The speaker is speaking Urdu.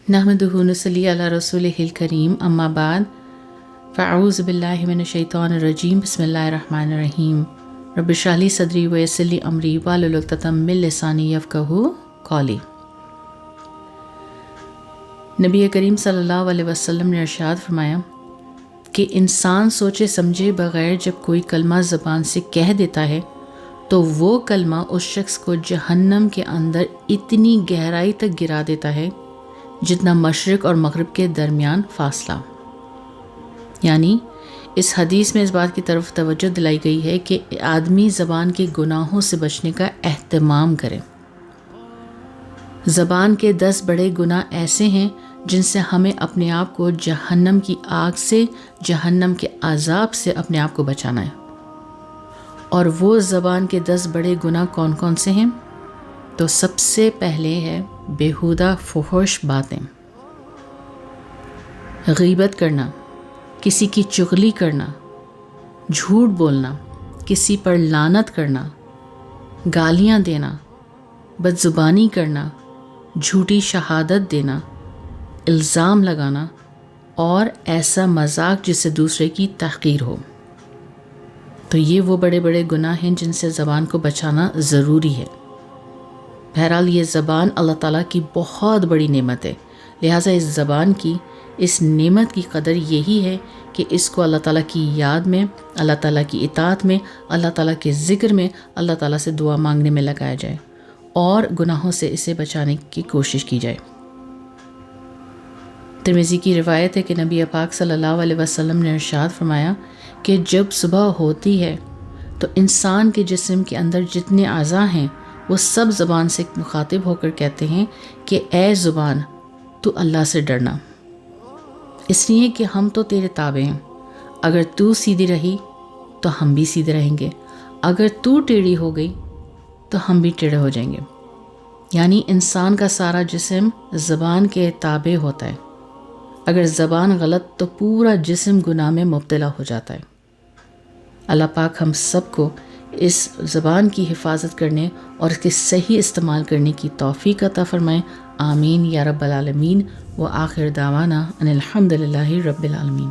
نحمدہ نصلی علی رسولہ الکریم اما بعد فاعوذ باللہ من الشیطان الرجیم بسم اللہ الرحمن الرحیم رب اشرح لی صدری ویسر لی امری واحلل عقدۃ من لسانی یفقہوا قولی۔ نبی کریم صلی اللہ علیہ وسلم نے ارشاد فرمایا کہ انسان سوچے سمجھے بغیر جب کوئی کلمہ زبان سے کہہ دیتا ہے تو وہ کلمہ اس شخص کو جہنم کے اندر اتنی گہرائی تک گرا دیتا ہے جتنا مشرق اور مغرب کے درمیان فاصلہ۔ یعنی اس حدیث میں اس بات کی طرف توجہ دلائی گئی ہے کہ آدمی زبان کے گناہوں سے بچنے کا اہتمام کرے۔ زبان کے 10 بڑے گناہ ایسے ہیں جن سے ہمیں اپنے آپ کو جہنم کی آگ سے، جہنم کے عذاب سے اپنے آپ کو بچانا ہے۔ اور وہ زبان کے 10 بڑے گناہ کون کون سے ہیں؟ تو سب سے پہلے ہے بیہودہ فحش باتیں، غیبت کرنا، کسی کی چغلی کرنا، جھوٹ بولنا، کسی پر لعنت کرنا، گالیاں دینا، بدزبانی کرنا، جھوٹی شہادت دینا، الزام لگانا اور ایسا مذاق جس سے دوسرے کی تحقیر ہو۔ تو یہ وہ بڑے بڑے گناہ ہیں جن سے زبان کو بچانا ضروری ہے۔ بہرحال یہ زبان اللہ تعالیٰ کی بہت بڑی نعمت ہے، لہٰذا اس زبان کی، اس نعمت کی قدر یہی ہے کہ اس کو اللہ تعالیٰ کی یاد میں، اللہ تعالیٰ کی اطاعت میں، اللہ تعالیٰ کے ذکر میں، اللہ تعالیٰ سے دعا مانگنے میں لگایا جائے اور گناہوں سے اسے بچانے کی کوشش کی جائے۔ ترمذی کی روایت ہے کہ نبی پاک صلی اللہ علیہ وسلم نے ارشاد فرمایا کہ جب صبح ہوتی ہے تو انسان کے جسم کے اندر جتنے اعضاء ہیں وہ سب زبان سے مخاطب ہو کر کہتے ہیں کہ اے زبان تو اللہ سے ڈرنا، اس لیے کہ ہم تو تیرے تابع ہیں، اگر تو سیدھی رہی تو ہم بھی سیدھے رہیں گے، اگر تو ٹیڑھی ہو گئی تو ہم بھی ٹیڑھے ہو جائیں گے۔ یعنی انسان کا سارا جسم زبان کے تابع ہوتا ہے، اگر زبان غلط تو پورا جسم گناہ میں مبتلا ہو جاتا ہے۔ اللہ پاک ہم سب کو اس زبان کی حفاظت کرنے اور اس کے صحیح استعمال کرنے کی توفیق عطا فرمائے، آمین یا رب العالمین۔ وآخر دعوانا ان الحمد للہ رب العالمین۔